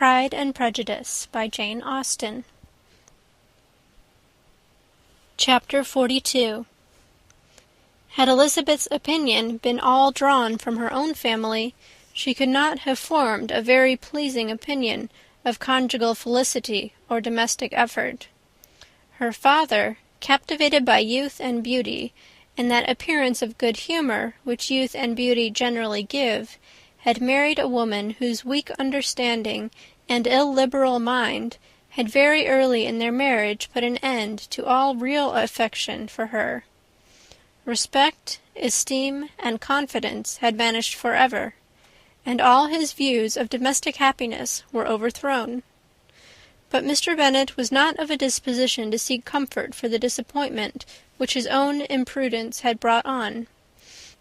Pride and Prejudice by Jane Austen. Chapter 42. Had Elizabeth's opinion been all drawn from her own family, she could not have formed a very pleasing opinion of conjugal felicity or domestic effort. Her father, captivated by youth and beauty, and that appearance of good humour which youth and beauty generally give, had married a woman whose weak understanding and illiberal mind had very early in their marriage put an end to all real affection for her. Respect, esteem, and confidence had vanished forever, and all his views of domestic happiness were overthrown. But Mr. Bennet was not of a disposition to seek comfort for the disappointment which his own imprudence had brought on,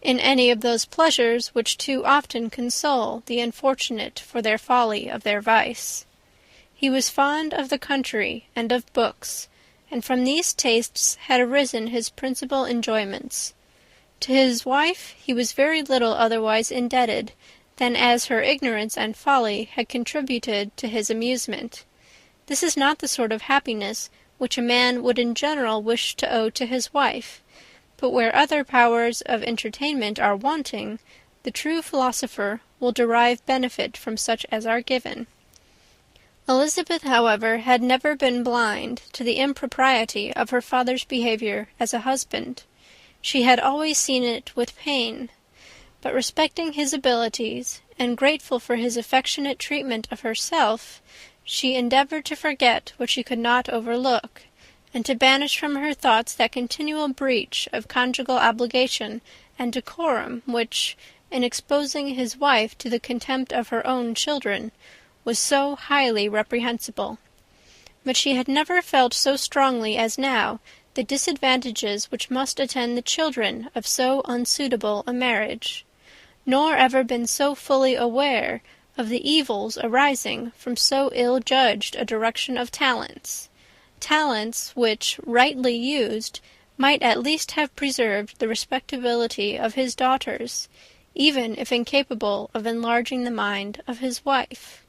in any of those pleasures which too often console the unfortunate for their folly of their vice. He was fond of the country and of books, and from these tastes had arisen his principal enjoyments. To his wife he was very little otherwise indebted than as her ignorance and folly had contributed to his amusement. This is not the sort of happiness which a man would in general wish to owe to his wife, but where other powers of entertainment are wanting, the true philosopher will derive benefit from such as are given. Elizabeth, however, had never been blind to the impropriety of her father's behaviour as a husband. She had always seen it with pain, but respecting his abilities, and grateful for his affectionate treatment of herself, she endeavoured to forget what she could not overlook, and to banish from her thoughts that continual breach of conjugal obligation and decorum which, in exposing his wife to the contempt of her own children, was so highly reprehensible. But she had never felt so strongly as now the disadvantages which must attend the children of so unsuitable a marriage, nor ever been so fully aware of the evils arising from so ill-judged a direction of talents which, rightly used, might at least have preserved the respectability of his daughters, even if incapable of enlarging the mind of his wife.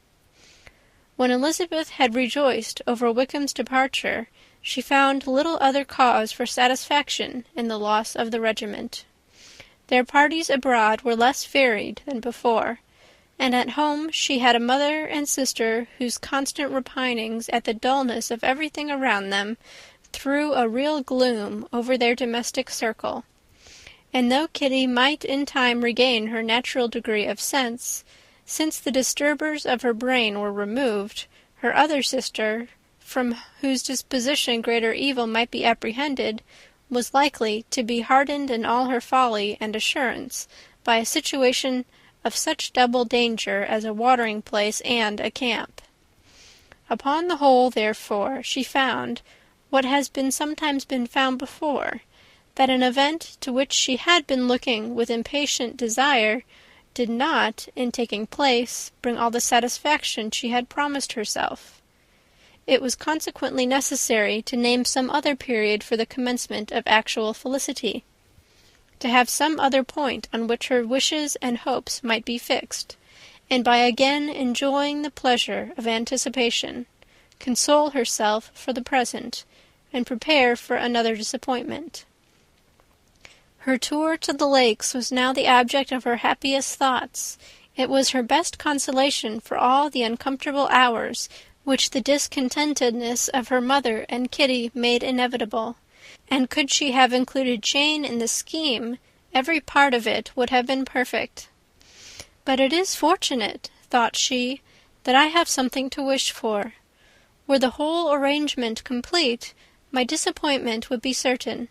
When Elizabeth had rejoiced over Wickham's departure, she found little other cause for satisfaction in the loss of the regiment. Their parties abroad were less varied than before, and at home she had a mother and sister whose constant repinings at the dullness of everything around them threw a real gloom over their domestic circle. And though Kitty might in time regain her natural degree of sense, since the disturbers of her brain were removed, her other sister, from whose disposition greater evil might be apprehended, was likely to be hardened in all her folly and assurance by a situation of such double danger as a watering-place and a camp. Upon the whole, therefore, she found, what has sometimes been found before, that an event to which she had been looking with impatient desire did not, in taking place, bring all the satisfaction she had promised herself. It was consequently necessary to name some other period for the commencement of actual felicity, to have some other point on which her wishes and hopes might be fixed, and by again enjoying the pleasure of anticipation, console herself for the present, and prepare for another disappointment. Her tour to the lakes was now the object of her happiest thoughts. It was her best consolation for all the uncomfortable hours which the discontentedness of her mother and Kitty made inevitable, and could she have included Jane in the scheme, every part of it would have been perfect. But it is fortunate, thought she, that I have something to wish for. Were the whole arrangement complete, my disappointment would be certain.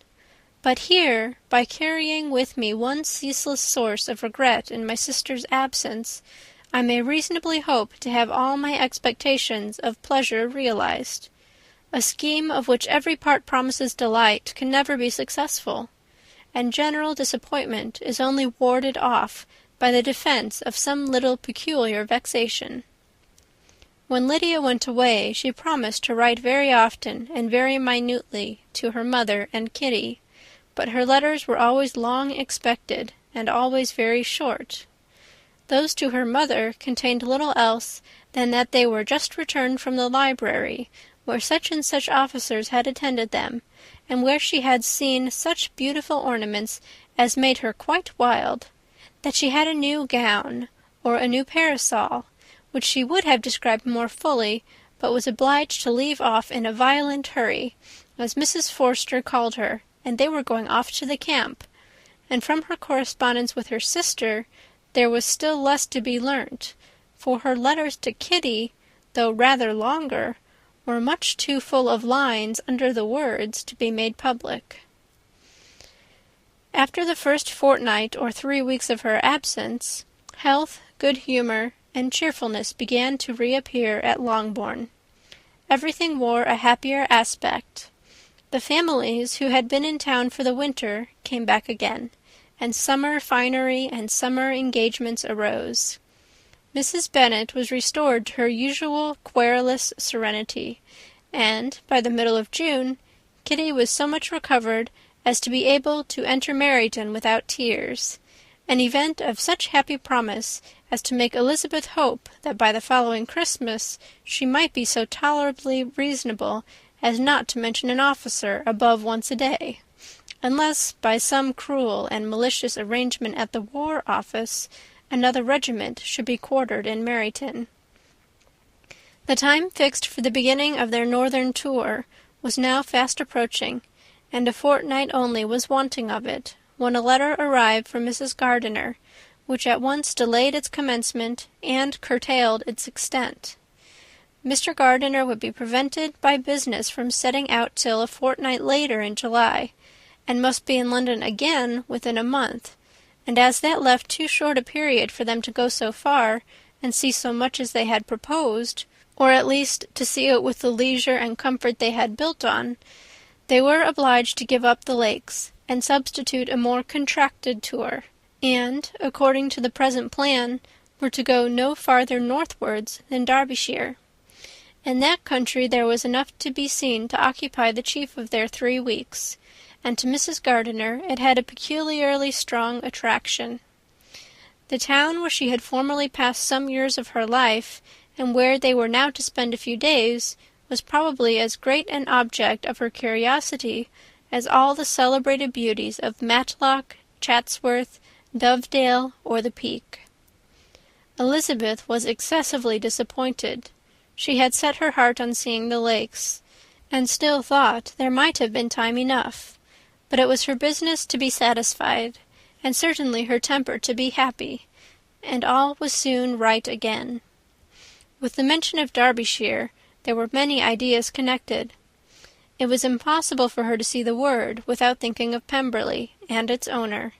But here, by carrying with me one ceaseless source of regret in my sister's absence, I may reasonably hope to have all my expectations of pleasure realized. A scheme of which every part promises delight can never be successful, and general disappointment is only warded off by the defence of some little peculiar vexation. When Lydia went away, she promised to write very often and very minutely to her mother and Kitty, but her letters were always long expected, and always very short. Those to her mother contained little else than that they were just returned from the library, where such and such officers had attended them, and where she had seen such beautiful ornaments as made her quite wild; that she had a new gown, or a new parasol, which she would have described more fully, but was obliged to leave off in a violent hurry, as Mrs. Forster called her, and they were going off to the camp; and from her correspondence with her sister there was still less to be learnt, for her letters to Kitty, though rather longer, were much too full of lines under the words to be made public. After the first fortnight or 3 weeks of her absence, health, good humour, and cheerfulness began to reappear at Longbourn. Everything wore a happier aspect. The families who had been in town for the winter came back again, and summer finery and summer engagements arose. Mrs. Bennet was restored to her usual querulous serenity, and, by the middle of June, Kitty was so much recovered as to be able to enter Meryton without tears, an event of such happy promise as to make Elizabeth hope that by the following Christmas she might be so tolerably reasonable as not to mention an officer above once a day, unless, by some cruel and malicious arrangement at the War Office, another regiment should be quartered in Meryton. The time fixed for the beginning of their northern tour was now fast approaching, and a fortnight only was wanting of it, when a letter arrived from Mrs. Gardiner, which at once delayed its commencement and curtailed its extent. Mr. Gardiner would be prevented by business from setting out till a fortnight later in July, and must be in London again within a month, and as that left too short a period for them to go so far and see so much as they had proposed, or at least to see it with the leisure and comfort they had built on, they were obliged to give up the Lakes, and substitute a more contracted tour, and, according to the present plan, were to go no farther northwards than Derbyshire. In that country there was enough to be seen to occupy the chief of their 3 weeks, and to Mrs. Gardiner it had a peculiarly strong attraction. The town where she had formerly passed some years of her life, and where they were now to spend a few days, was probably as great an object of her curiosity as all the celebrated beauties of Matlock, Chatsworth, Dovedale, or the Peak. Elizabeth was excessively disappointed. She had set her heart on seeing the Lakes, and still thought there might have been time enough, but it was her business to be satisfied, and certainly her temper to be happy, and all was soon right again. With the mention of Derbyshire, there were many ideas connected. It was impossible for her to see the word without thinking of Pemberley and its owner.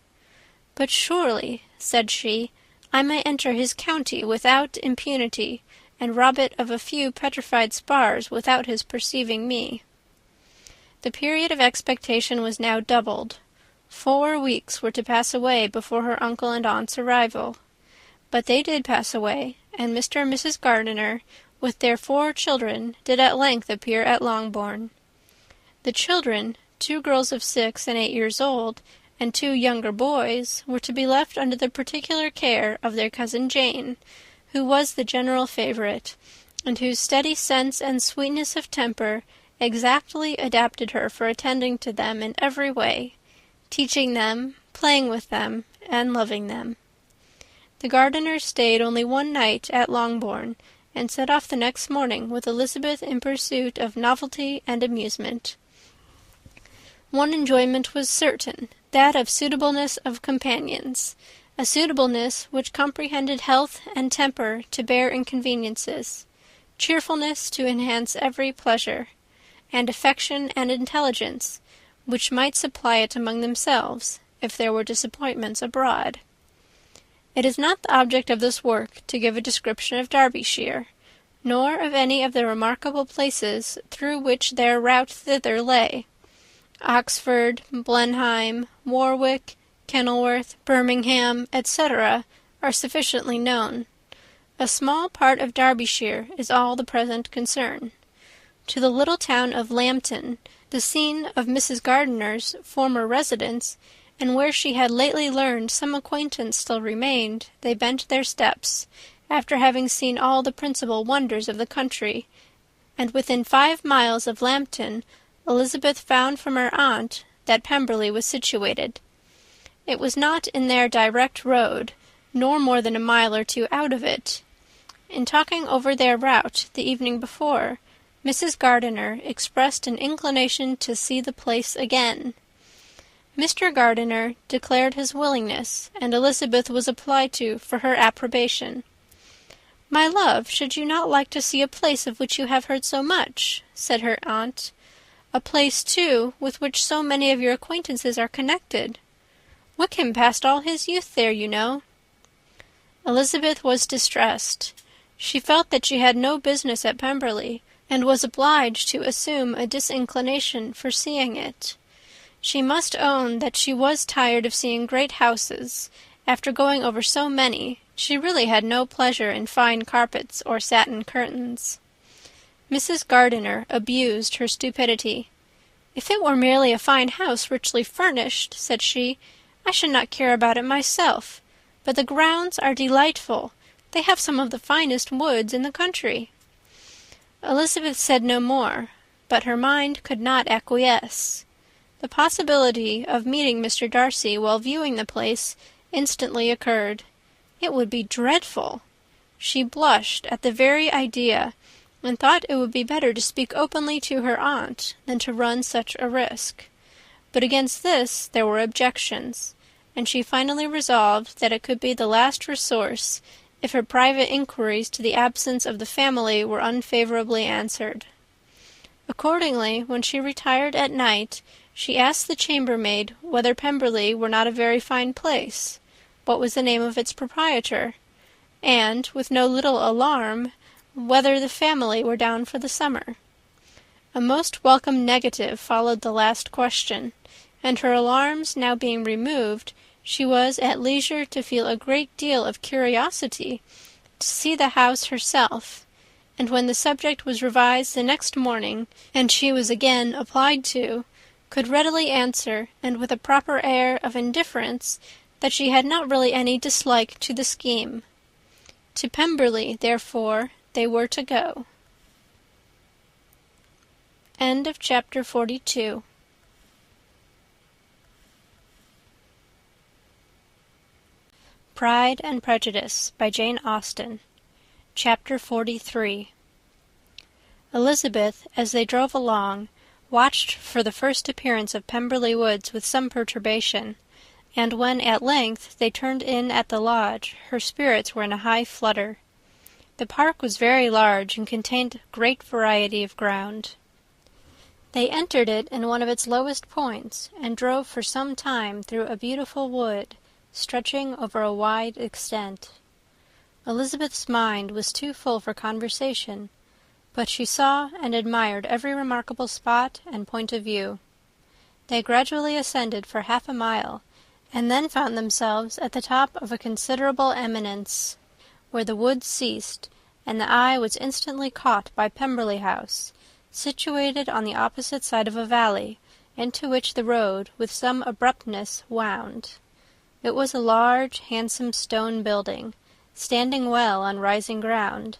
"But surely," said she, "I may enter his county without impunity, and rob it of a few petrified spars without his perceiving me." The period of expectation was now doubled. 4 weeks were to pass away before her uncle and aunt's arrival. But they did pass away, and Mr. and Mrs. Gardiner, with their 4 children, did at length appear at Longbourn. The children, 2 girls of 6 and 8 years old, and 2 younger boys, were to be left under the particular care of their cousin Jane, who was the general favourite, and whose steady sense and sweetness of temper exactly adapted her for attending to them in every way, teaching them, playing with them, and loving them. The Gardiners stayed only 1 night at Longbourn, and set off the next morning with Elizabeth in pursuit of novelty and amusement. One enjoyment was certain, that of suitableness of companions, a suitableness which comprehended health and temper to bear inconveniences, cheerfulness to enhance every pleasure, and affection and intelligence, which might supply it among themselves, if there were disappointments abroad. It is not the object of this work to give a description of Derbyshire, nor of any of the remarkable places through which their route thither lay. Oxford, Blenheim, Warwick, Kenilworth, Birmingham, etc., are sufficiently known. A small part of Derbyshire is all the present concern. To the little town of Lambton, the scene of Mrs. Gardiner's former residence, and where she had lately learned some acquaintance still remained, they bent their steps, after having seen all the principal wonders of the country, and within 5 miles of Lambton, Elizabeth found from her aunt that Pemberley was situated. It was not in their direct road, nor more than a mile or two out of it. In talking over their route the evening before, Mrs. Gardiner expressed an inclination to see the place again. Mr. Gardiner declared his willingness, and Elizabeth was applied to for her approbation. "My love, should you not like to see a place of which you have heard so much?" said her aunt. "A place, too, with which so many of your acquaintances are connected. Wickham passed all his youth there, you know." Elizabeth was distressed. She felt that she had no business at Pemberley, and was obliged to assume a disinclination for seeing it. She must own that she was tired of seeing great houses. After going over so many, she really had no pleasure in fine carpets or satin curtains. Mrs. Gardiner abused her stupidity. "If it were merely a fine house richly furnished," said she, "I should not care about it myself. But the grounds are delightful. They have some of the finest woods in the country." Elizabeth said no more, but her mind could not acquiesce. The possibility of meeting Mr. Darcy while viewing the place instantly occurred. It would be dreadful. She blushed at the very idea, and thought it would be better to speak openly to her aunt than to run such a risk. But against this there were objections, and she finally resolved that it could be the last resource if her private inquiries to the absence of the family were unfavourably answered. Accordingly, when she retired at night, she asked the chambermaid whether Pemberley were not a very fine place, what was the name of its proprietor, and, with no little alarm, whether the family were down for the summer. A most welcome negative followed the last question, and her alarms now being removed, she was at leisure to feel a great deal of curiosity to see the house herself, and when the subject was revised the next morning, and she was again applied to, could readily answer, and with a proper air of indifference, that she had not really any dislike to the scheme. To Pemberley, therefore, they were to go. End of chapter 42. Pride and Prejudice by Jane Austen. Chapter 43. Elizabeth, as they drove along, watched for the first appearance of Pemberley Woods with some perturbation, and when at length they turned in at the lodge, her spirits were in a high flutter. The park was very large, and contained great variety of ground. They entered it in one of its lowest points, and drove for some time through a beautiful wood, stretching over a wide extent. Elizabeth's mind was too full for conversation, but she saw and admired every remarkable spot and point of view. They gradually ascended for 1/2 mile, and then found themselves at the top of a considerable eminence, where the wood ceased, and the eye was instantly caught by Pemberley House, situated on the opposite side of a valley, into which the road with some abruptness wound. It was a large, handsome stone building, standing well on rising ground,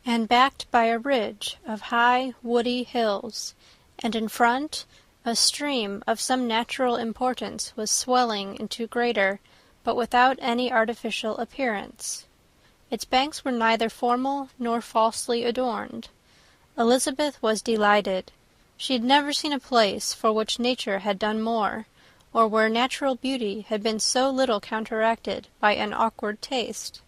and backed by a ridge of high, woody hills, and in front a stream of some natural importance was swelling into greater, but without any artificial appearance. Its banks were neither formal nor falsely adorned. Elizabeth was delighted. She had never seen a place for which nature had done more, or where natural beauty had been so little counteracted by an awkward taste.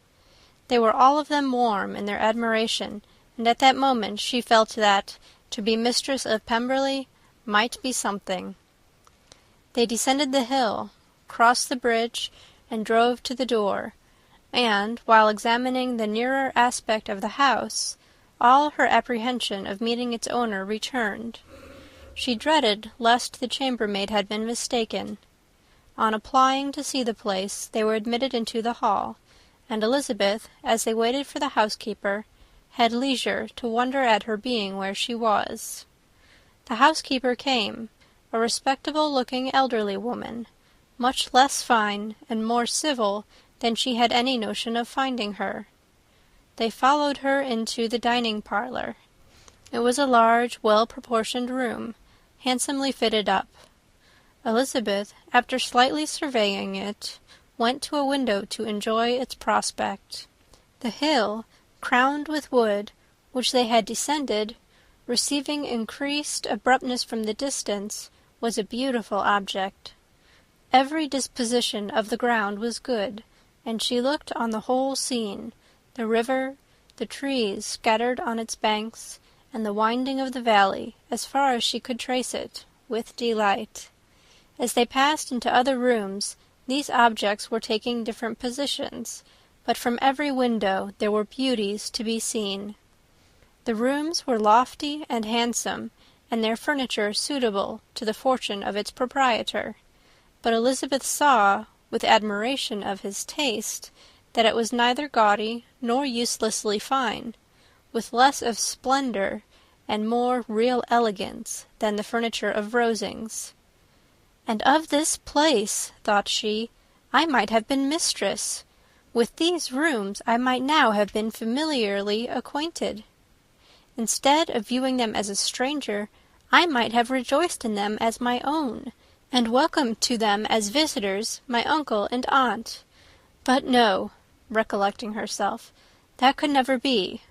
They were all of them warm in their admiration, and at that moment she felt that, to be mistress of Pemberley, might be something. They descended the hill, crossed the bridge, and drove to the door, and, while examining the nearer aspect of the house, all her apprehension of meeting its owner returned. She dreaded lest the chambermaid had been mistaken. On applying to see the place, they were admitted into the hall, and Elizabeth, as they waited for the housekeeper, had leisure to wonder at her being where she was. The housekeeper came, a respectable-looking elderly woman, much less fine and more civil than she had any notion of finding her. They followed her into the dining-parlour. It was a large, well-proportioned room, handsomely fitted up. Elizabeth, after slightly surveying it, went to a window to enjoy its prospect. The hill, crowned with wood, which they had descended, receiving increased abruptness from the distance, was a beautiful object. Every disposition of the ground was good, and she looked on the whole scene, the river, the trees scattered on its banks, and the winding of the valley, as far as she could trace it, with delight. As they passed into other rooms, these objects were taking different positions, but from every window there were beauties to be seen. The rooms were lofty and handsome, and their furniture suitable to the fortune of its proprietor. But Elizabeth saw, with admiration of his taste, that it was neither gaudy nor uselessly fine, with less of splendour and more real elegance than the furniture of Rosings. "And of this place," thought she, "I might have been mistress. With these rooms I might now have been familiarly acquainted. Instead of viewing them as a stranger, I might have rejoiced in them as my own, and welcomed to them as visitors my uncle and aunt. But no," recollecting herself, "that could never be.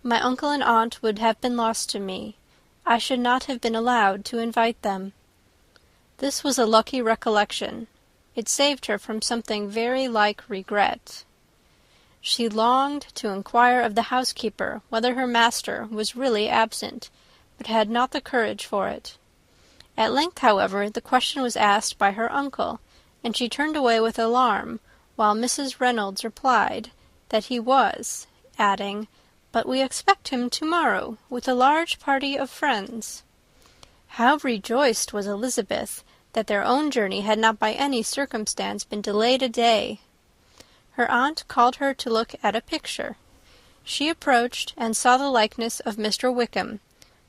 My uncle and aunt would have been lost to me. I should not have been allowed to invite them." This was a lucky recollection. It saved her from something very like regret. She longed to inquire of the housekeeper whether her master was really absent, but had not the courage for it. At length, however, the question was asked by her uncle, and she turned away with alarm, while Mrs. Reynolds replied that he was, adding, "But we expect him to-morrow, with a large party of friends." How rejoiced was Elizabeth that their own journey had not by any circumstance been delayed a day! Her aunt called her to look at a picture. She approached and saw the likeness of Mr. Wickham,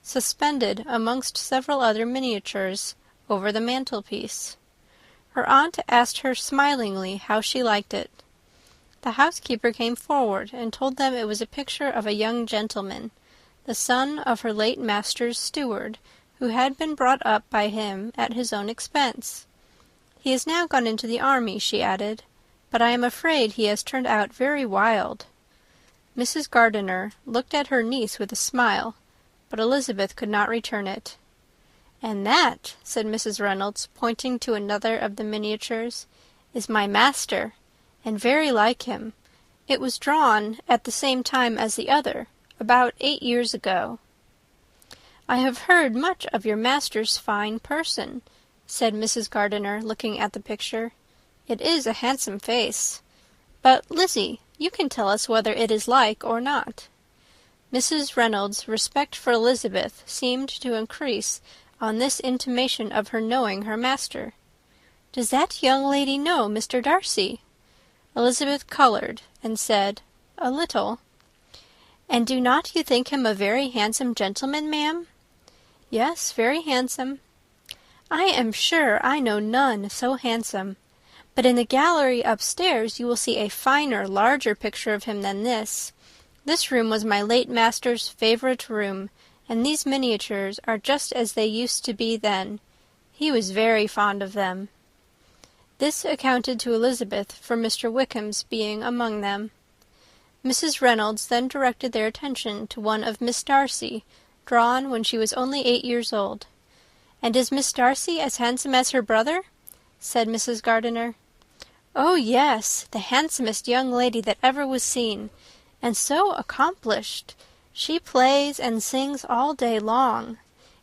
suspended amongst several other miniatures, over the mantelpiece. Her aunt asked her smilingly how she liked it. The housekeeper came forward and told them it was a picture of a young gentleman, the son of her late master's steward, who had been brought up by him at his own expense. "He is now gone into the army," she added, "but I am afraid he has turned out very wild." Mrs. Gardiner looked at her niece with a smile, but Elizabeth could not return it. "And that," said Mrs. Reynolds, pointing to another of the miniatures, "is my master, and very like him. It was drawn at the same time as the other, about 8 years ago." "I have heard much of your master's fine person," said Mrs. Gardiner, looking at the picture. "It is a handsome face. But, Lizzie, you can tell us whether it is like or not." Mrs. Reynolds' respect for Elizabeth seemed to increase on this intimation of her knowing her master. "Does that young lady know Mr. Darcy?" Elizabeth coloured, and said, "A little." "And do not you think him a very handsome gentleman, ma'am?" "Yes, very handsome." "I am sure I know none so handsome. But in the gallery upstairs you will see a finer, larger picture of him than this. This room was my late master's favourite room, and these miniatures are just as they used to be then. He was very fond of them." This accounted to Elizabeth for Mr. Wickham's being among them. Mrs. Reynolds then directed their attention to one of Miss Darcy, drawn when she was only 8 years old. "And is Miss Darcy as handsome as her brother?" said Mrs. Gardiner. "Oh, yes, the handsomest young lady that ever was seen, and so accomplished. She plays and sings all day long.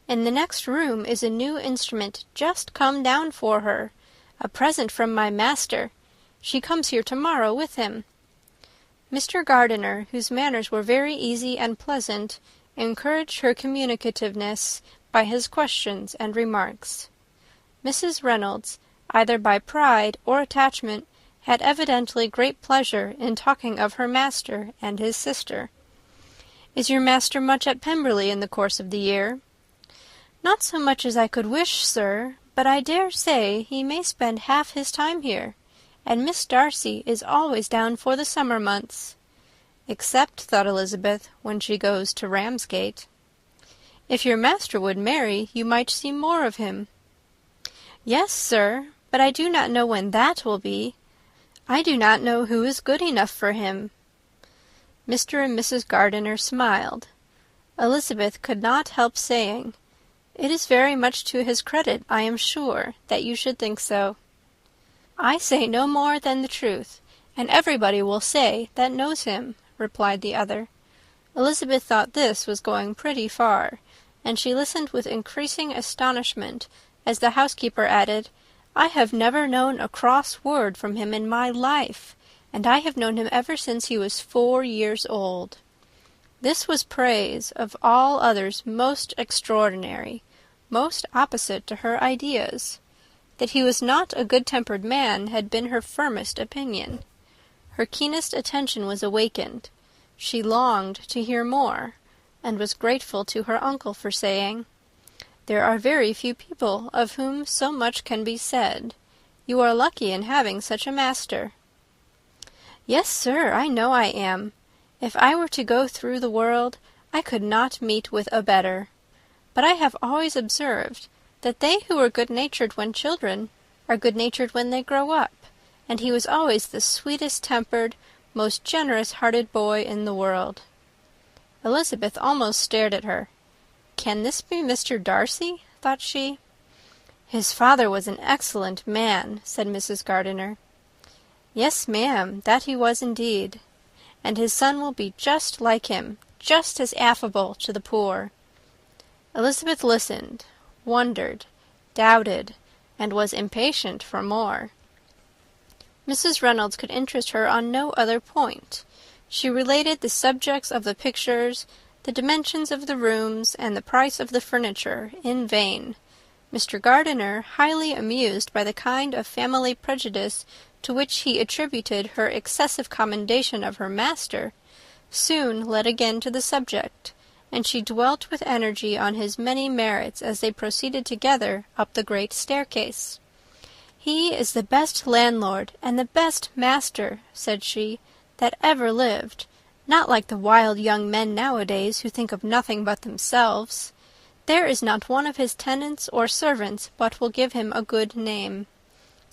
In the next room is a new instrument just come down for her, a present from my master. She comes here to-morrow with him." Mr. Gardiner, whose manners were very easy and pleasant, encouraged her communicativeness by his questions and remarks. Mrs. Reynolds, either by pride or attachment, had evidently great pleasure in talking of her master and his sister. "Is your master much at Pemberley in the course of the year?" "Not so much as I could wish, sir, but I dare say he may spend half his time here, and Miss Darcy is always down for the summer months. Except, thought Elizabeth, when she goes to Ramsgate. If your master would marry, you might see more of him. Yes, sir, but I do not know when that will be. I do not know who is good enough for him. Mr. and Mrs. Gardiner smiled. Elizabeth could not help saying, "It is very much to his credit, I am sure, that you should think so." "I say no more than the truth, and everybody will say that knows him," replied the other. Elizabeth thought this was going pretty far, and she listened with increasing astonishment as the housekeeper added, "I have never known a cross word from him in my life, and I have known him ever since he was 4 years old." This was praise of all others most extraordinary, most opposite to her ideas. That he was not a good-tempered man had been her firmest opinion. Her keenest attention was awakened. She longed to hear more, and was grateful to her uncle for saying, "There are very few people of whom so much can be said. You are lucky in having such a master." "Yes, sir, I know I am. If I were to go through the world, I could not meet with a better. But I have always observed that they who are good-natured when children are good-natured when they grow up, and he was always the sweetest-tempered, most generous-hearted boy in the world." Elizabeth almost stared at her. "Can this be Mr. Darcy?" thought she. "His father was an excellent man," said Mrs. Gardiner. "Yes, ma'am, that he was indeed. And his son will be just like him, just as affable to the poor." Elizabeth listened, wondered, doubted, and was impatient for more. Mrs. Reynolds could interest her on no other point. She related the subjects of the pictures, the dimensions of the rooms, and the price of the furniture, in vain. Mr. Gardiner, highly amused by the kind of family prejudice to which he attributed her excessive commendation of her master, soon led again to the subject, and she dwelt with energy on his many merits as they proceeded together up the great staircase. "He is the best landlord and the best master," said she, "that ever lived, not like the wild young men nowadays who think of nothing but themselves. There is not one of his tenants or servants but will give him a good name.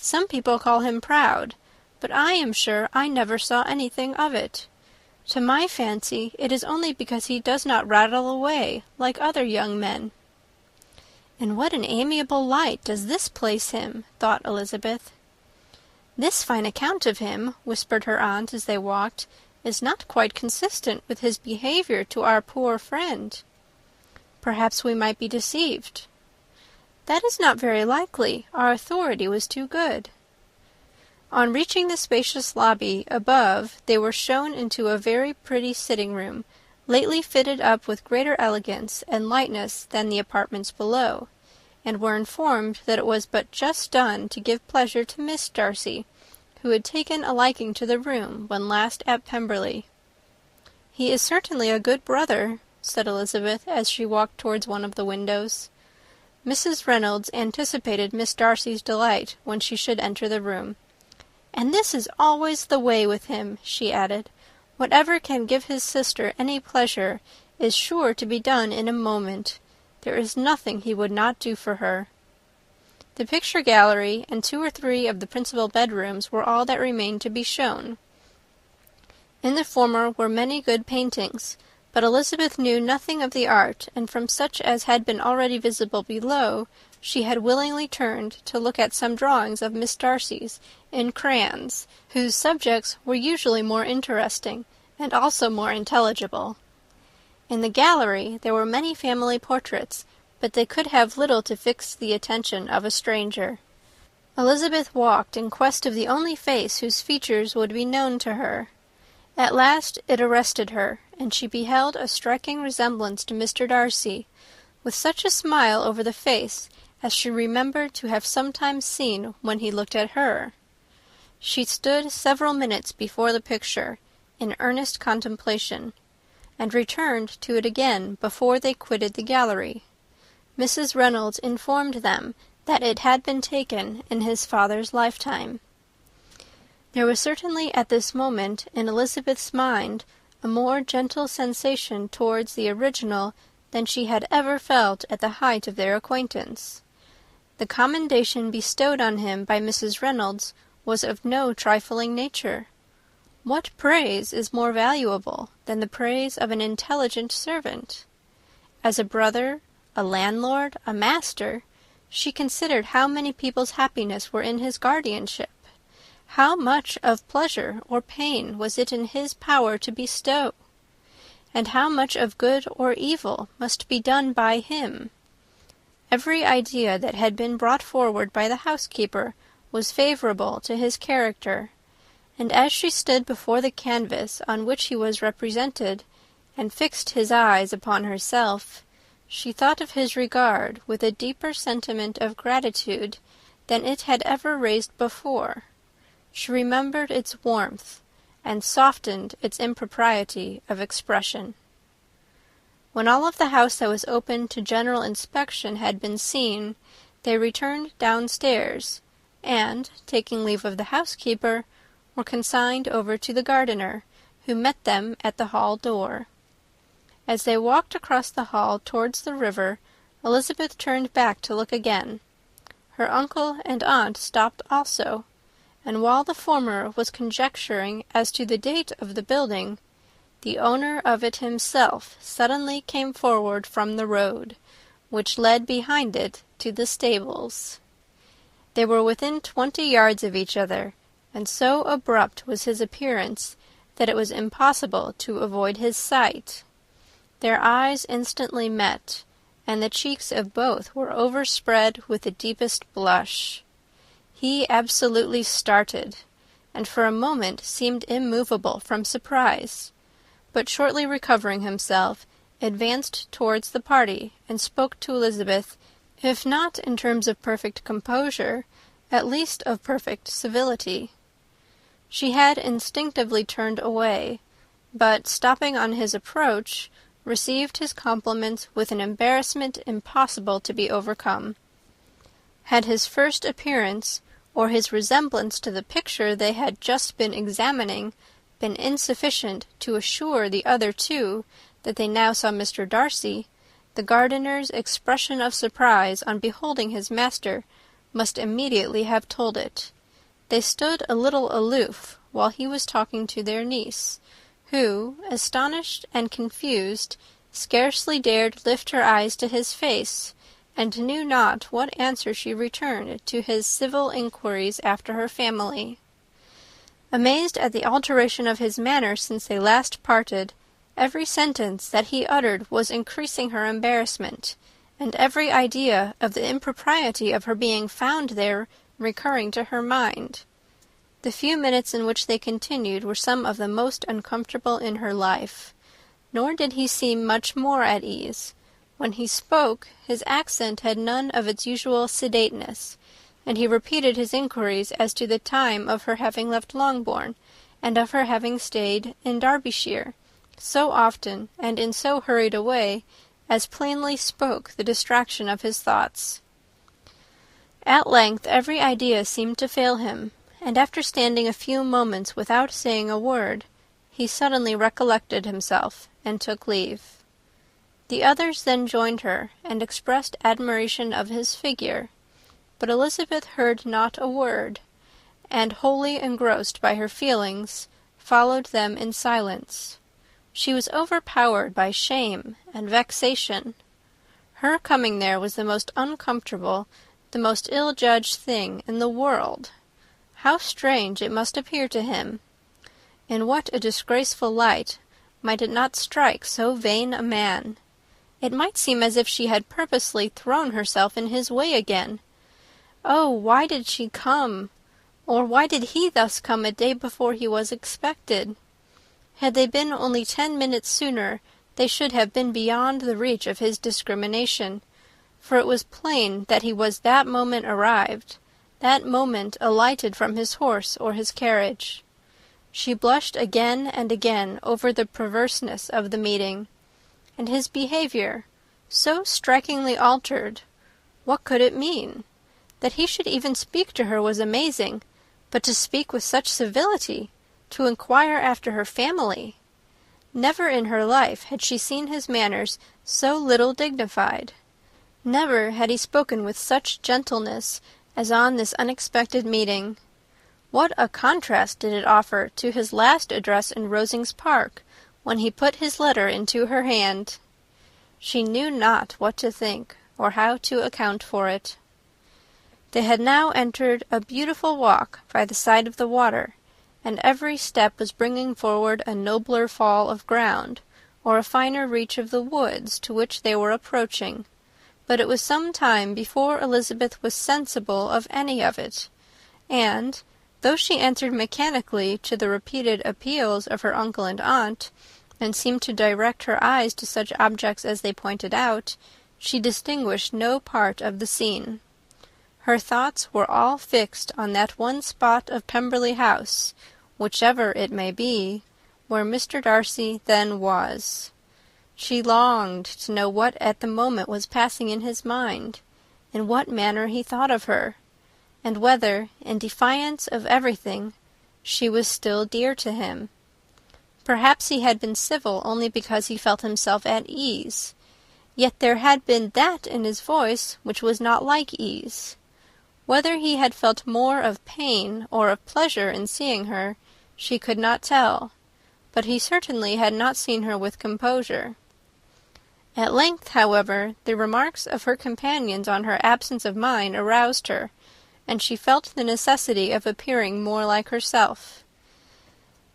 Some people call him proud, but I am sure I never saw anything of it. To my fancy, it is only because he does not rattle away like other young men." "In what an amiable light does this place him!" thought Elizabeth. "This fine account of him," whispered her aunt as they walked, "is not quite consistent with his behaviour to our poor friend. Perhaps we might be deceived." "That is not very likely. Our authority was too good." On reaching the spacious lobby above, they were shown into a very pretty sitting-room, lately fitted up with greater elegance and lightness than the apartments below, and were informed that it was but just done to give pleasure to Miss Darcy, who had taken a liking to the room when last at Pemberley. "He is certainly a good brother," said Elizabeth, as she walked towards one of the windows. Mrs. Reynolds anticipated Miss Darcy's delight when she should enter the room. "And this is always the way with him," she added. "Whatever can give his sister any pleasure is sure to be done in a moment. There is nothing he would not do for her." The picture gallery and 2 or 3 of the principal bedrooms were all that remained to be shown. In the former were many good paintings, but Elizabeth knew nothing of the art, and from such as had been already visible below, she had willingly turned to look at some drawings of Miss Darcy's in crayons, whose subjects were usually more interesting, and also more intelligible. In the gallery there were many family portraits, but they could have little to fix the attention of a stranger. Elizabeth walked in quest of the only face whose features would be known to her. At last it arrested her, and she beheld a striking resemblance to Mr. Darcy, with such a smile over the face as she remembered to have sometimes seen when he looked at her. She stood several minutes before the picture, in earnest contemplation, and returned to it again before they quitted the gallery. Mrs. Reynolds informed them that it had been taken in his father's lifetime. There was certainly at this moment in Elizabeth's mind a more gentle sensation towards the original than she had ever felt at the height of their acquaintance. The commendation bestowed on him by Mrs. Reynolds was of no trifling nature. What praise is more valuable than the praise of an intelligent servant? As a brother, a landlord, a master, she considered how many people's happiness were in his guardianship. How much of pleasure or pain was it in his power to bestow? And how much of good or evil must be done by him? Every idea that had been brought forward by the housekeeper was favourable to his character, and as she stood before the canvas on which he was represented, and fixed his eyes upon herself, she thought of his regard with a deeper sentiment of gratitude than it had ever raised before. She remembered its warmth, and softened its impropriety of expression. When all of the house that was open to general inspection had been seen, they returned downstairs, and, taking leave of the housekeeper, were consigned over to the gardener, who met them at the hall door. As they walked across the hall towards the river, Elizabeth turned back to look again. Her uncle and aunt stopped also, and while the former was conjecturing as to the date of the building, the owner of it himself suddenly came forward from the road, which led behind it to the stables. They were within 20 yards of each other, and so abrupt was his appearance that it was impossible to avoid his sight. Their eyes instantly met, and the cheeks of both were overspread with the deepest blush. He absolutely started, and for a moment seemed immovable from surprise, but shortly recovering himself, advanced towards the party, and spoke to Elizabeth, if not in terms of perfect composure, at least of perfect civility. She had instinctively turned away, but, stopping on his approach, received his compliments with an embarrassment impossible to be overcome. Had his first appearance, or his resemblance to the picture they had just been examining, been insufficient to assure the other two that they now saw Mr. Darcy, the gardener's expression of surprise on beholding his master must immediately have told it. They stood a little aloof while he was talking to their niece, who, astonished and confused, scarcely dared lift her eyes to his face, and knew not what answer she returned to his civil inquiries after her family. Amazed at the alteration of his manner since they last parted, every sentence that he uttered was increasing her embarrassment, and every idea of the impropriety of her being found there recurring to her mind. The few minutes in which they continued were some of the most uncomfortable in her life, nor did he seem much more at ease. When he spoke, his accent had none of its usual sedateness, and he repeated his inquiries as to the time of her having left Longbourn, and of her having stayed in Derbyshire, so often and in so hurried a way as plainly spoke the distraction of his thoughts. At length every idea seemed to fail him, and after standing a few moments without saying a word, he suddenly recollected himself, and took leave. The others then joined her, and expressed admiration of his figure, but Elizabeth heard not a word, and, wholly engrossed by her feelings, followed them in silence. She was overpowered by shame and vexation. Her coming there was the most uncomfortable, the most ill-judged thing in the world. How strange it must appear to him! In what a disgraceful light might it not strike so vain a man! It might seem as if she had purposely thrown herself in his way again. Oh, why did she come? Or why did he thus come a day before he was expected? Had they been only 10 minutes sooner, they should have been beyond the reach of his discrimination, for it was plain that he was that moment arrived, that moment alighted from his horse or his carriage. She blushed again and again over the perverseness of the meeting, and his behaviour, so strikingly altered, what could it mean? That he should even speak to her was amazing, but to speak with such civility, to inquire after her family! Never in her life had she seen his manners so little dignified. Never had he spoken with such gentleness as on this unexpected meeting. What a contrast did it offer to his last address in Rosings Park, when he put his letter into her hand! She knew not what to think, or how to account for it. They had now entered a beautiful walk by the side of the water, and every step was bringing forward a nobler fall of ground, or a finer reach of the woods to which they were approaching. But it was some time before Elizabeth was sensible of any of it, and, though she answered mechanically to the repeated appeals of her uncle and aunt, and seemed to direct her eyes to such objects as they pointed out, she distinguished no part of the scene. Her thoughts were all fixed on that one spot of Pemberley House, whichever it may be, where Mr. Darcy then was. She longed to know what at the moment was passing in his mind, in what manner he thought of her, and whether, in defiance of everything, she was still dear to him. Perhaps he had been civil only because he felt himself at ease, yet there had been that in his voice which was not like ease. Whether he had felt more of pain or of pleasure in seeing her, she could not tell, but he certainly had not seen her with composure. At length, however, the remarks of her companions on her absence of mind aroused her, and she felt the necessity of appearing more like herself.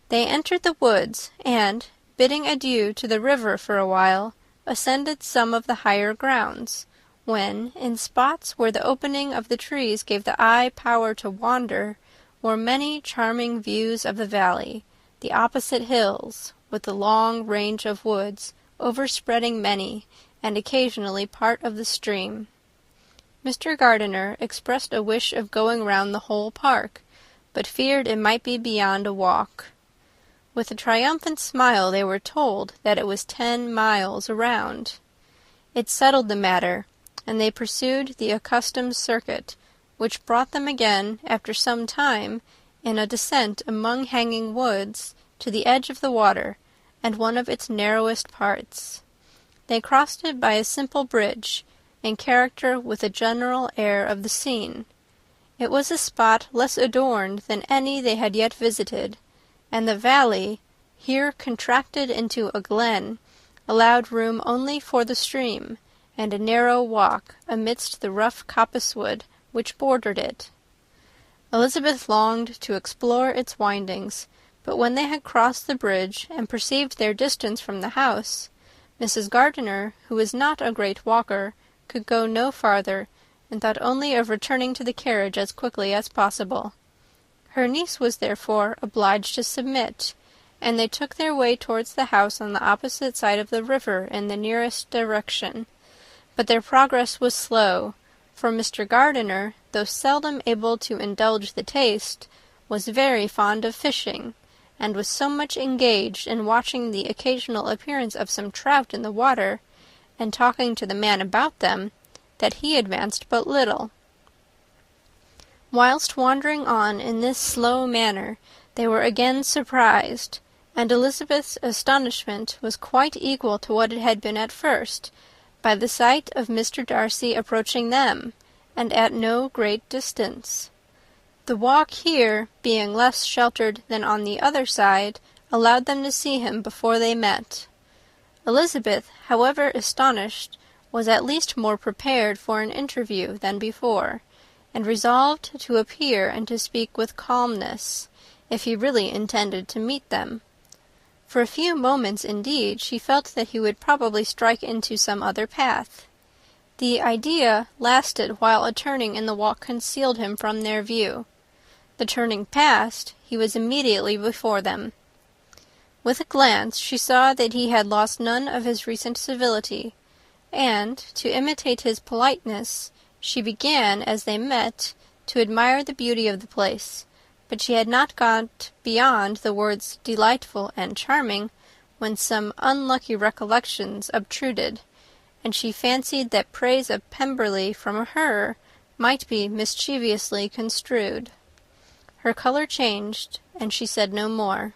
They entered the woods, and, bidding adieu to the river for a while, ascended some of the higher grounds, when, in spots where the opening of the trees gave the eye power to wander, were many charming views of the valley, the opposite hills, with the long range of woods, overspreading many, and occasionally part of the stream. Mr. Gardiner expressed a wish of going round the whole park, but feared it might be beyond a walk. With a triumphant smile they were told that it was 10 miles around. It settled the matter, and they pursued the accustomed circuit, which brought them again, after some time, in a descent among hanging woods, to the edge of the water, and one of its narrowest parts. They crossed it by a simple bridge, in character with the general air of the scene. It was a spot less adorned than any they had yet visited, and the valley, here contracted into a glen, allowed room only for the stream, and a narrow walk amidst the rough coppice-wood which bordered it. Elizabeth longed to explore its windings, but when they had crossed the bridge and perceived their distance from the house, Mrs. Gardiner, who was not a great walker, could go no farther, and thought only of returning to the carriage as quickly as possible. Her niece was therefore obliged to submit, and they took their way towards the house on the opposite side of the river in the nearest direction. But their progress was slow, for Mr. Gardiner, though seldom able to indulge the taste, was very fond of fishing, and was so much engaged in watching the occasional appearance of some trout in the water, and talking to the man about them, that he advanced but little. Whilst wandering on in this slow manner, they were again surprised, and Elizabeth's astonishment was quite equal to what it had been at first, by the sight of Mr. Darcy approaching them, and at no great distance. The walk here, being less sheltered than on the other side, allowed them to see him before they met. Elizabeth, however astonished, was at least more prepared for an interview than before, and resolved to appear and to speak with calmness, if he really intended to meet them. For a few moments, indeed, she felt that he would probably strike into some other path. The idea lasted while a turning in the walk concealed him from their view. The turning past, he was immediately before them. With a glance she saw that he had lost none of his recent civility, and, to imitate his politeness, she began, as they met, to admire the beauty of the place, but she had not got beyond the words delightful and charming, when some unlucky recollections obtruded, and she fancied that praise of Pemberley from her might be mischievously construed. Her colour changed, and she said no more.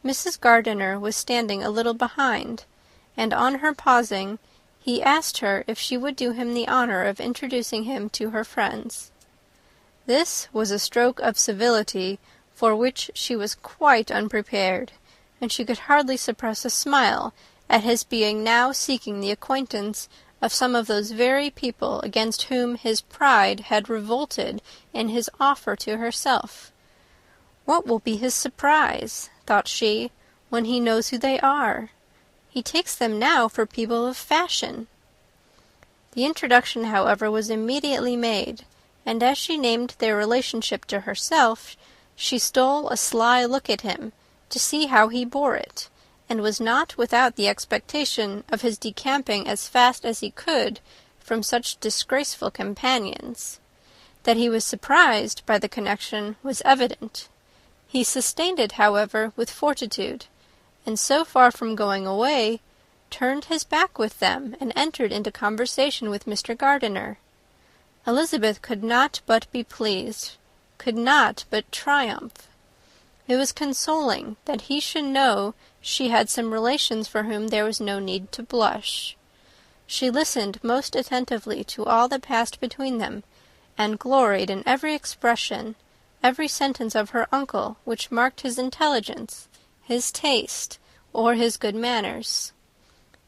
Mrs. Gardiner was standing a little behind, and on her pausing, he asked her if she would do him the honour of introducing him to her friends. This was a stroke of civility for which she was quite unprepared, and she could hardly suppress a smile at his being now seeking the acquaintance of some of those very people against whom his pride had revolted in his offer to herself. What will be his surprise, thought she, when he knows who they are? He takes them now for people of fashion. The introduction, however, was immediately made, and as she named their relationship to herself, she stole a sly look at him, to see how he bore it, and was not without the expectation of his decamping as fast as he could from such disgraceful companions. That he was surprised by the connection was evident. He sustained it, however, with fortitude, and so far from going away, turned his back with them, and entered into conversation with Mr. Gardiner. Elizabeth could not but be pleased, could not but triumph. It was consoling that he should know she had some relations for whom there was no need to blush. She listened most attentively to all that passed between them, and gloried in every expression, every sentence of her uncle which marked his intelligence, his taste, or his good manners.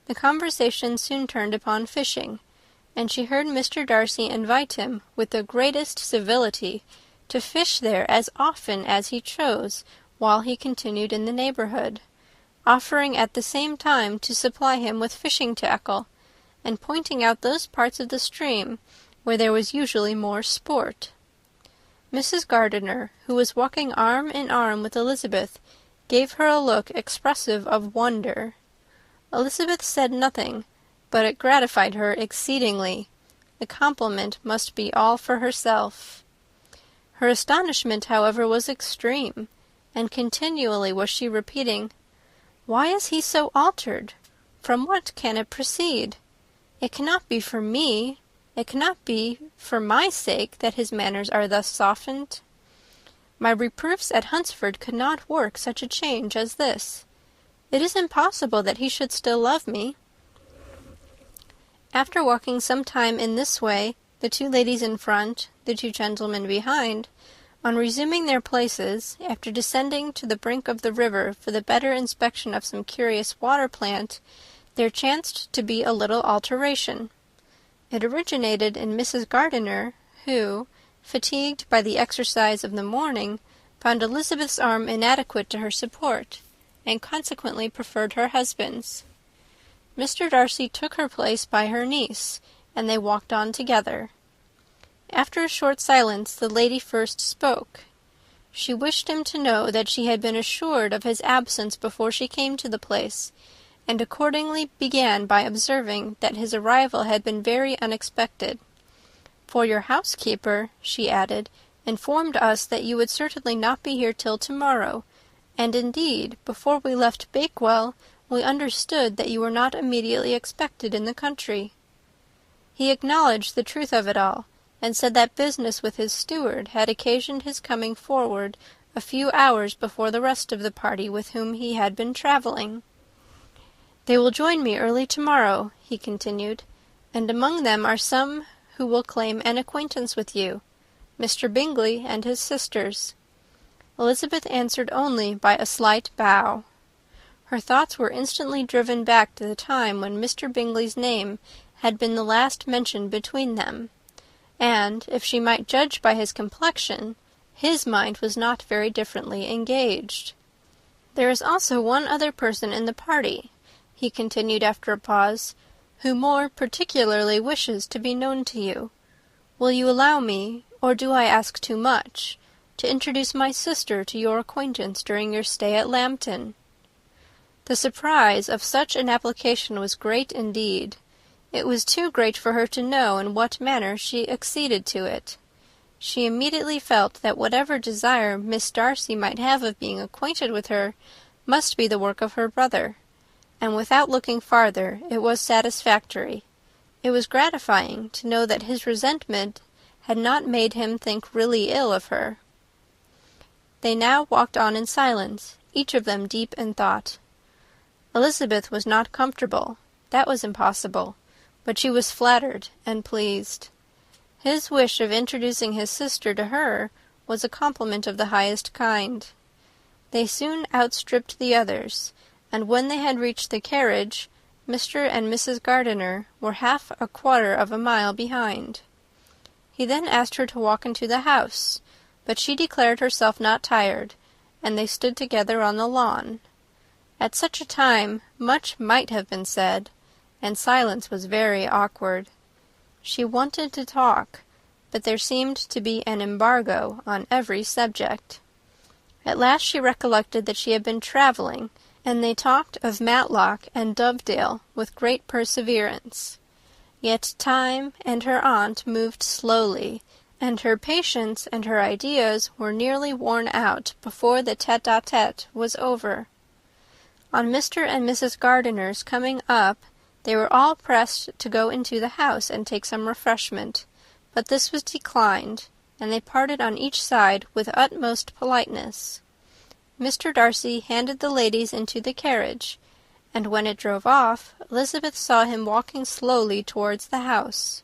The conversation soon turned upon fishing, and she heard Mr. Darcy invite him, with the greatest civility, to fish there as often as he chose while he continued in the neighbourhood, offering at the same time to supply him with fishing tackle, and pointing out those parts of the stream where there was usually more sport. Mrs. Gardiner, who was walking arm in arm with Elizabeth, gave her a look expressive of wonder. Elizabeth said nothing, but it gratified her exceedingly. The compliment must be all for herself. Her astonishment, however, was extreme, and continually was she repeating, "Why is he so altered? From what can it proceed? It cannot be for me, it cannot be for my sake that his manners are thus softened. My reproofs at Hunsford could not work such a change as this. It is impossible that he should still love me." After walking some time in this way, the two ladies in front, the two gentlemen behind, on resuming their places, after descending to the brink of the river for the better inspection of some curious water-plant, there chanced to be a little alteration. It originated in Mrs. Gardiner, who, fatigued by the exercise of the morning, found Elizabeth's arm inadequate to her support, and consequently preferred her husband's. Mr. Darcy took her place by her niece, and they walked on together. After a short silence, the lady first spoke. She wished him to know that she had been assured of his absence before she came to the place, and accordingly began by observing that his arrival had been very unexpected. "For your housekeeper," she added, "informed us that you would certainly not be here till tomorrow, and indeed, before we left Bakewell, we understood that you were not immediately expected in the country." He acknowledged the truth of it all, and said that business with his steward had occasioned his coming forward a few hours before the rest of the party with whom he had been travelling. "They will join me early tomorrow," he continued, "and among them are some who will claim an acquaintance with you, Mr. Bingley and his sisters." Elizabeth answered only by a slight bow. Her thoughts were instantly driven back to the time when Mr. Bingley's name had been the last mentioned between them, and, if she might judge by his complexion, his mind was not very differently engaged. "There is also one other person in the party," he continued after a pause, "who more particularly wishes to be known to you. Will you allow me, or do I ask too much, to introduce my sister to your acquaintance during your stay at Lambton?" The surprise of such an application was great indeed. It was too great for her to know in what manner she acceded to it. She immediately felt that whatever desire Miss Darcy might have of being acquainted with her must be the work of her brother, and without looking farther, it was satisfactory. It was gratifying to know that his resentment had not made him think really ill of her. They now walked on in silence, each of them deep in thought. Elizabeth was not comfortable. That was impossible. But she was flattered and pleased. His wish of introducing his sister to her was a compliment of the highest kind. They soon outstripped the others, and when they had reached the carriage, Mr. and Mrs. Gardiner were half a quarter of a mile behind. He then asked her to walk into the house, but she declared herself not tired, and they stood together on the lawn. At such a time much might have been said, and silence was very awkward. She wanted to talk, but there seemed to be an embargo on every subject. At last she recollected that she had been travelling, and they talked of Matlock and Dovedale with great perseverance. Yet time and her aunt moved slowly, and her patience and her ideas were nearly worn out before the tete-a-tete was over. On Mr. and Mrs. Gardiner's coming up, they were all pressed to go into the house and take some refreshment, but this was declined, and they parted on each side with utmost politeness. Mr. Darcy handed the ladies into the carriage, and when it drove off, Elizabeth saw him walking slowly towards the house.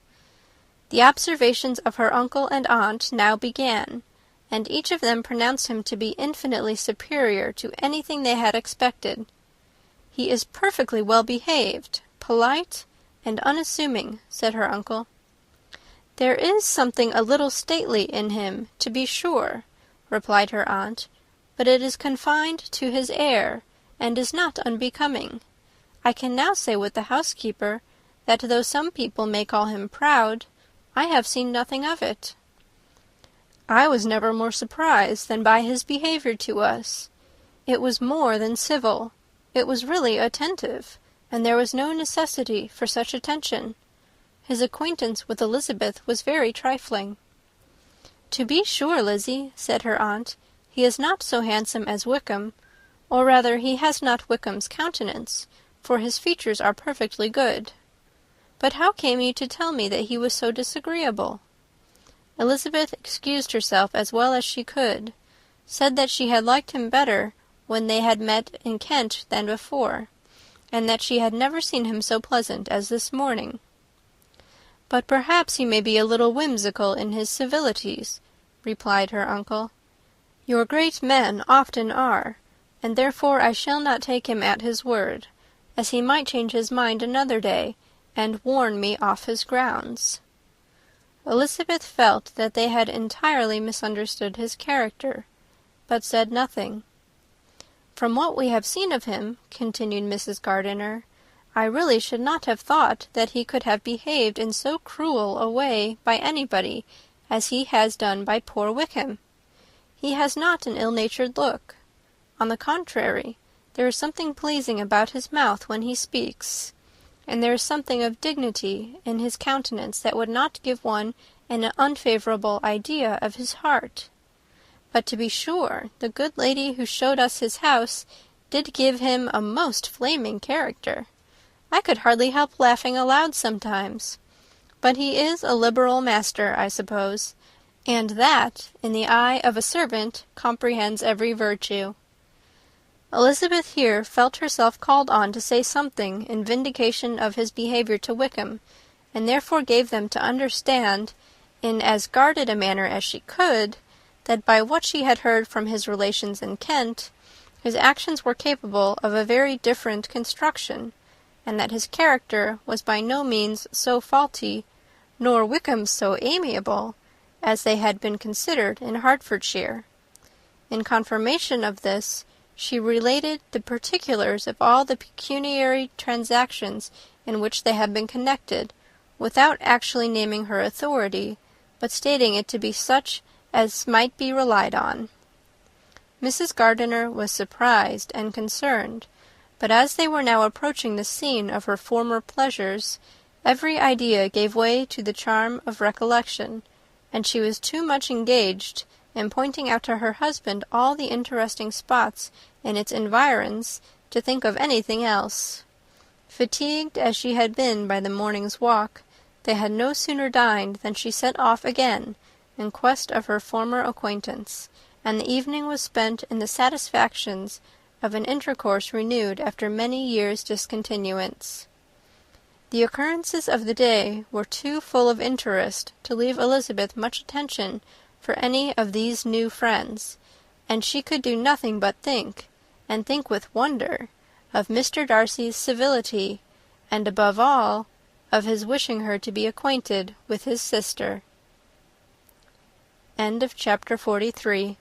The observations of her uncle and aunt now began, and each of them pronounced him to be infinitely superior to anything they had expected. "He is perfectly well behaved, polite, and unassuming," said her uncle. "There is something a little stately in him, to be sure," replied her aunt, "but it is confined to his air, and is not unbecoming. I can now say with the housekeeper, that though some people may call him proud, I have seen nothing of it." "I was never more surprised than by his behaviour to us. It was more than civil. It was really attentive, and there was no necessity for such attention. His acquaintance with Elizabeth was very trifling." "To be sure, Lizzie," said her aunt, "he is not so handsome as Wickham, or rather he has not Wickham's countenance, for his features are perfectly good. But how came you to tell me that he was so disagreeable?" Elizabeth excused herself as well as she could, said that she had liked him better when they had met in Kent than before, and that she had never seen him so pleasant as this morning. "But perhaps he may be a little whimsical in his civilities," replied her uncle. "Your great men often are, and therefore I shall not take him at his word, as he might change his mind another day, and warn me off his grounds." Elizabeth felt that they had entirely misunderstood his character, but said nothing. "From what we have seen of him," continued Mrs. Gardiner, "I really should not have thought that he could have behaved in so cruel a way by anybody as he has done by poor Wickham. He has not an ill-natured look. On the contrary, there is something pleasing about his mouth when he speaks, and there is something of dignity in his countenance that would not give one an unfavourable idea of his heart. But to be sure, the good lady who showed us his house did give him a most flaming character. I could hardly help laughing aloud sometimes. But he is a liberal master, I suppose, and that, in the eye of a servant, comprehends every virtue." Elizabeth here felt herself called on to say something in vindication of his behaviour to Wickham, and therefore gave them to understand, in as guarded a manner as she could, that by what she had heard from his relations in Kent, his actions were capable of a very different construction, and that his character was by no means so faulty, nor Wickham's so amiable, as they had been considered in Hertfordshire. In confirmation of this, she related the particulars of all the pecuniary transactions in which they had been connected, without actually naming her authority, but stating it to be such as might be relied on. Mrs. Gardiner was surprised and concerned, but as they were now approaching the scene of her former pleasures, every idea gave way to the charm of recollection, and she was too much engaged in pointing out to her husband all the interesting spots in its environs to think of anything else. Fatigued as she had been by the morning's walk, They had no sooner dined than she set off again in quest of her former acquaintance, and the evening was spent in the satisfactions of an intercourse renewed after many years' discontinuance. The occurrences of the day were too full of interest to leave Elizabeth much attention for any of these new friends, and she could do nothing but think, and think with wonder, of Mr. Darcy's civility, and above all, of his wishing her to be acquainted with his sister. Chapter 43.